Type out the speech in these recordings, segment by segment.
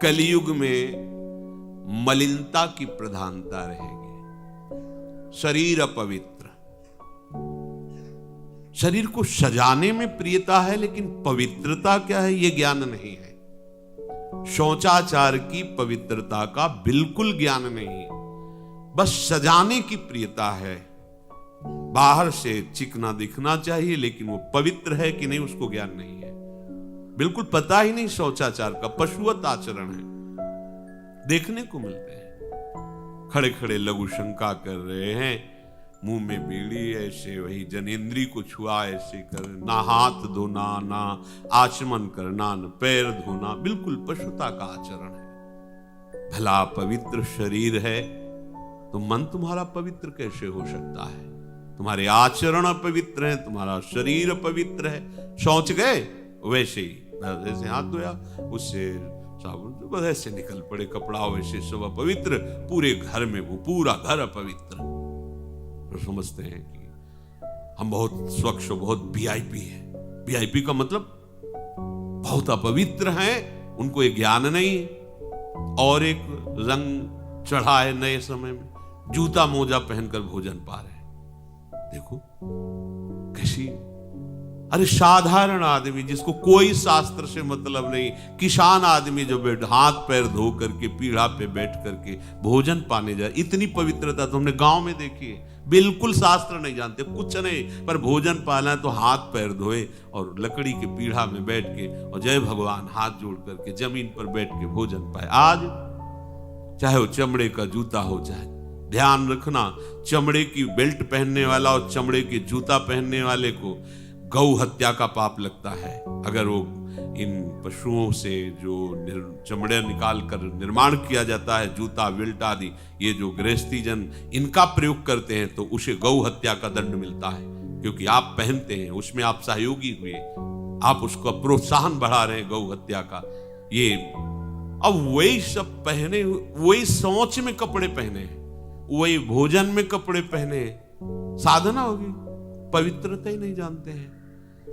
कलयुग में मलिनता की प्रधानता रहेगी। शरीर अपवित्र, शरीर को सजाने में प्रियता है, लेकिन पवित्रता क्या है यह ज्ञान नहीं है। शौचाचार की पवित्रता का बिल्कुल ज्ञान नहीं, बस सजाने की प्रियता है। बाहर से चिकना दिखना चाहिए, लेकिन वो पवित्र है कि नहीं उसको ज्ञान नहीं है। बिल्कुल पता ही नहीं शौचाचार का, पशुवत आचरण है। देखने को मिलते हैं खड़े खड़े लघु शंका कर रहे हैं, मुंह में बीड़ी ऐसे, वही जनेंद्री को छुआ ऐसे कर, ना हाथ धोना, ना आचमन करना, न पैर धोना, बिल्कुल पशुता का आचरण है। भला पवित्र शरीर है तो मन तुम्हारा पवित्र कैसे हो सकता है? तुम्हारे आचरण अपवित्र हैं, तुम्हारा शरीर अपवित्र है। शौच गए वैसे ही, जैसे हाथ धोया उससे साबुन बस ऐसे निकल पड़े कपड़ा, वैसे सब अपवित्र, पूरे घर में वो पूरा घर अपवित्र। तो समझते हैं कि हम बहुत स्वच्छ, बहुत वीआईपी है। वीआईपी का मतलब बहुत अपवित्र हैं, उनको ये ज्ञान नहीं। और एक रंग चढ़ा है नए समय में, जूता मोजा पहनकर भोजन पा रहे हैं। देखो कैसी, अरे साधारण आदमी जिसको कोई शास्त्र से मतलब नहीं, किसान आदमी जो हाथ पैर धो करके पीढ़ा पे बैठ करके भोजन पाने जाए, इतनी पवित्रता तो हमने गांव में देखी है। बिल्कुल शास्त्र नहीं जानते, कुछ नहीं, पर भोजन पाना है तो हाथ पैर धोए और लकड़ी के पीढ़ा में बैठ के और जय भगवान हाथ जोड़ करके जमीन पर बैठ के भोजन पाए। आज चाहे वो चमड़े का जूता हो जाए, ध्यान रखना, चमड़े की बेल्ट पहनने वाला और चमड़े के जूता पहनने वाले को गौ हत्या का पाप लगता है। अगर वो इन पशुओं से जो चमड़े निकाल कर निर्माण किया जाता है, जूता बेल्ट आदि, ये जो गृहस्थी जन इनका प्रयोग करते हैं तो उसे गौ हत्या का दंड मिलता है, क्योंकि आप पहनते हैं, उसमें आप सहयोगी हुए, आप उसका प्रोत्साहन बढ़ा रहे हैं गौ हत्या का। ये अब वही सब पहने, वही सोच में कपड़े पहने, वही भोजन में कपड़े पहने, साधना होगी, पवित्रता ही नहीं जानते हैं।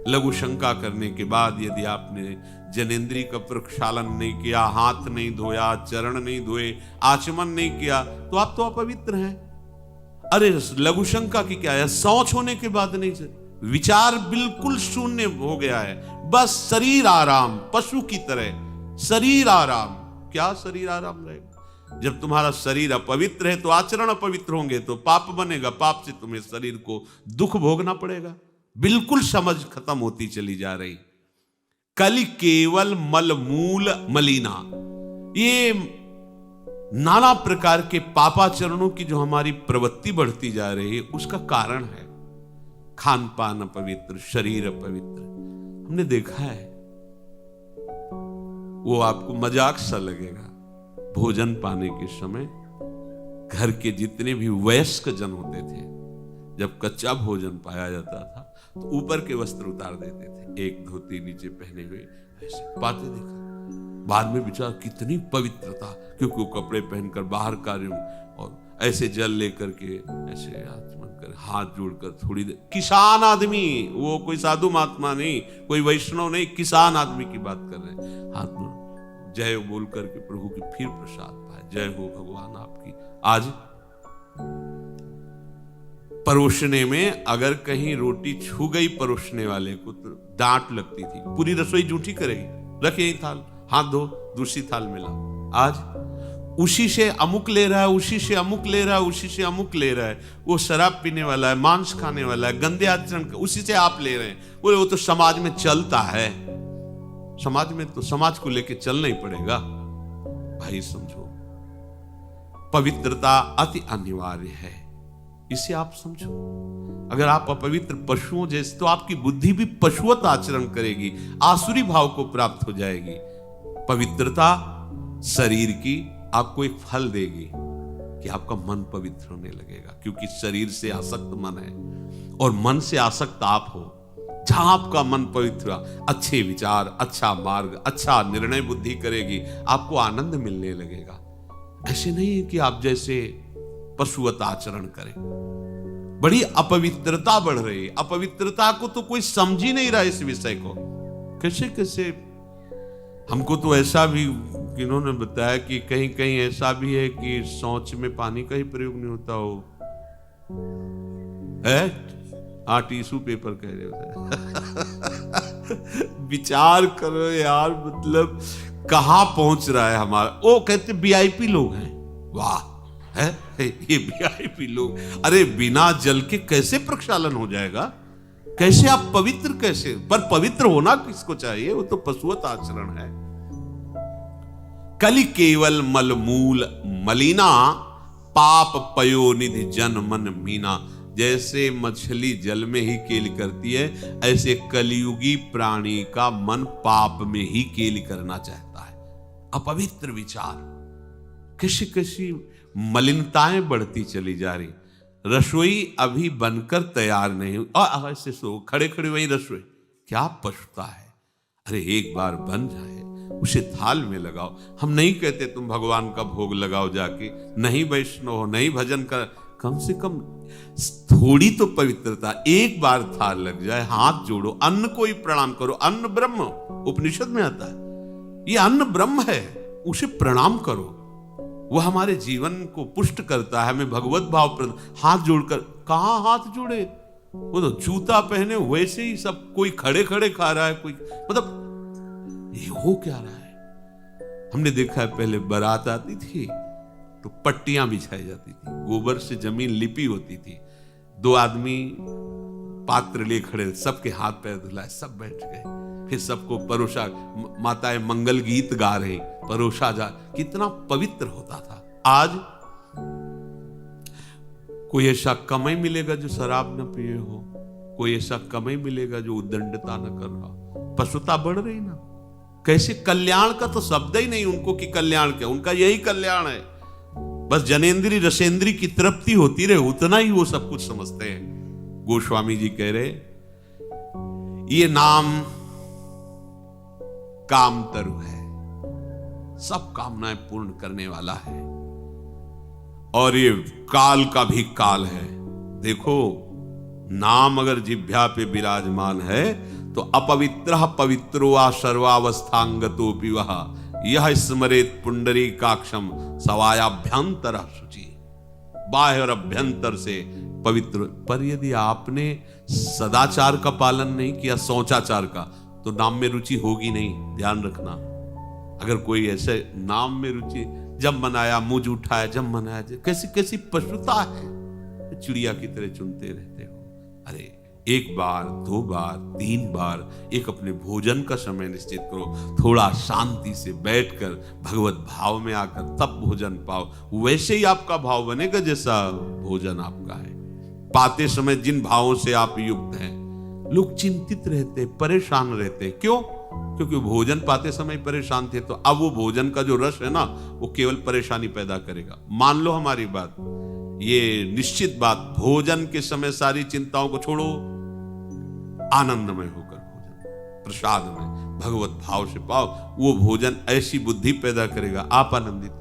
लघु शंका करने के बाद यदि आपने जनेंद्री का प्रक्षालन नहीं किया, हाथ नहीं धोया, चरण नहीं धोए, आचमन नहीं किया, तो आप तो अपवित्र हैं। अरे लघु शंका की क्या है, शौच होने के बाद नहीं, विचार बिल्कुल शून्य हो गया है, बस शरीर आराम, पशु की तरह शरीर आराम। क्या शरीर आराम रहेगा? जब तुम्हारा शरीर अपवित्र है तो आचरण अपवित्र होंगे, तो पाप बनेगा, पाप से तुम्हें शरीर को दुख भोगना पड़ेगा। बिल्कुल समझ खत्म होती चली जा रही। कलि केवल मल मूल मलिना, ये नाना प्रकार के पापाचरणों की जो हमारी प्रवृत्ति बढ़ती जा रही है, उसका कारण है खान पान अपवित्र, शरीर अपवित्र। हमने देखा है, वो आपको मजाक सा लगेगा, भोजन पाने के समय घर के जितने भी वयस्क जन होते थे, जब कच्चा भोजन पाया जाता था तो ऊपर के वस्त्र उतार देते थे, एक धोती नीचे पहने हुए ऐसे पाते देखा। बाद में विचार कितनी पवित्रता, क्योंकि वो कपड़े पहनकर बाहर कार्यों और ऐसे जल लेकर के ऐसे आचमन कर हाथ जोड़कर थोड़ी देर, किसान आदमी, वो कोई साधु महात्मा नहीं, कोई वैष्णव नहीं, किसान आदमी की बात कर रहे हैं, हाथ में जय बोल करके प्रभु की फिर प्रसाद पाए, जय हो भगवान आपकी। आज परोसने में अगर कहीं रोटी छू गई परोसने वाले को तो डांट लगती थी, पूरी रसोई जूठी करेगी, रखे थाल, हाथ धो, दूसरी थाल में लाओ। आज उसी से अमुक ले रहा है, उसी से अमुक ले रहा है, उसी से अमुक ले रहा है, वो शराब पीने वाला है, मांस खाने वाला है, गंदे आचरण, उसी से आप ले रहे हैं। बोले वो तो समाज में चलता है, समाज में तो समाज को लेके चलना ही पड़ेगा। भाई समझो, पवित्रता अति अनिवार्य है, इसे आप समझो। अगर आप अपवित्र पशुओं जैसे, तो आपकी बुद्धि भी पशुवत आचरण करेगी, आसुरी भाव को प्राप्त हो जाएगी। पवित्रता शरीर की आपको एक फल देगी कि आपका मन पवित्र होने लगेगा, क्योंकि शरीर से आसक्त मन है और मन से आसक्त आप हो। जहां आपका मन पवित्र, अच्छे विचार, अच्छा मार्ग, अच्छा निर्णय बुद्धि करेगी, आपको आनंद मिलने लगेगा। ऐसे नहीं है कि आप जैसे पशुवत आचरण करें। बड़ी अपवित्रता बढ़ रही है, अपवित्रता को तो कोई समझ ही नहीं रहा इस विषय को। कैसे कैसे हमको तो ऐसा भी इन्होंने बताया कि कहीं कहीं ऐसा भी है कि शौच में पानी का ही प्रयोग नहीं होता हो है। हाँ, टिश्यू पेपर कह रहे हो। विचार करो यार, मतलब कहां पहुंच रहा है हमारा। वो कहते वीआईपी लोग हैं, वाह है ये वीआईपी लोग। अरे बिना जल के कैसे प्रक्षालन हो जाएगा, कैसे आप पवित्र कैसे। पर पवित्र होना किसको चाहिए, वो तो पशुवत आचरण है। कलि केवल मलमूल मलिना, पाप पयो निधि जन मन मीना। जैसे मछली जल में ही केली करती है, ऐसे कलियुगी प्राणी का मन पाप में ही केली करना चाहता है। अपवित्र विचार, कैसी कैसी मलिनताएं बढ़ती चली जा रही। रसोई अभी बनकर तैयार नहीं हुई और ऐसे सो खड़े खड़े वही रसोई, क्या पछता है। अरे एक बार बन जाए उसे थाल में लगाओ। हम नहीं कहते तुम भगवान का भोग लगाओ जाके, नहीं वैष्णव हो, नहीं भजन कर, कम से कम थोड़ी तो पवित्रता। एक बार थाल लग जाए, हाथ जोड़ो, अन्न को ही प्रणाम करो। अन्न ब्रह्म उपनिषद में आता है, ये अन्न ब्रह्म है, उसे प्रणाम करो। वह हमारे जीवन को पुष्ट करता है, हमें भगवत भाव हाथ जोड़कर। कहां हाथ जोड़े, वो तो जूता पहने वैसे ही सब कोई खड़े खड़े खा रहा है, कोई मतलब ये हो क्या रहा है। हमने देखा है पहले बारात आती थी तो पट्टियां बिछाई जाती थी, गोबर से जमीन लिपी होती थी, दो आदमी पात्र लिए खड़े, सबके हाथ पैर धुलाए, सब बैठ गए, फिर सबको परोसा, माताएं मंगल गीत गा रही, परोसा जा। कितना पवित्र होता था। आज कोई ऐसा कम ही मिलेगा जो शराब न पिए हो, कोई ऐसा कम ही मिलेगा जो उद्दंडता न कर रहा। पशुता बढ़ रही ना, कैसे कल्याण का तो शब्द ही नहीं उनको कि कल्याण क्या, उनका यही कल्याण है, बस जनेन्द्री रसेंद्री की तृप्ति होती रहे, उतना ही वो सब कुछ समझते हैं। गोस्वामी जी कह रहे ये नाम कामतरु है, सब कामनाएं पूर्ण करने वाला है, और ये काल का भी काल है। देखो नाम अगर जिह्वा पे विराजमान है तो अपवित्र पवित्रो वा सर्वावस्थांगतो पिवः यह स्मरेत पुंडरीकाक्षम सवायाभ्यंतर शुचि। बाह्य और अभ्यंतर से पवित्र। पर यदि आपने सदाचार का पालन नहीं किया, शौचाचार का, तो नाम में रुचि होगी नहीं, ध्यान रखना। अगर कोई ऐसे नाम में रुचि, जब मनाया मुझ उठाया, जब मनाया, कैसी कैसी पशुता है, चिड़िया की तरह चुनते रहते हो। अरे एक बार, दो बार, तीन बार एक अपने भोजन का समय निश्चित करो, थोड़ा शांति से बैठकर भगवत भाव में आकर तब भोजन पाओ। वैसे ही आपका भाव बनेगा जैसा भोजन आपका है। पाते समय जिन भावों से आप युक्त हैं, लोग चिंतित रहते, परेशान रहते। क्यों? क्योंकि भोजन पाते समय परेशान थे, तो अब वो भोजन का जो रस है ना, वो केवल परेशानी पैदा करेगा। मान लो हमारी बात, ये निश्चित बात, भोजन के समय सारी चिंताओं को छोड़ो, आनंदमय होकर भोजन प्रसाद में भगवत भाव से पाओ। वो भोजन ऐसी बुद्धि पैदा करेगा, आप आनंदित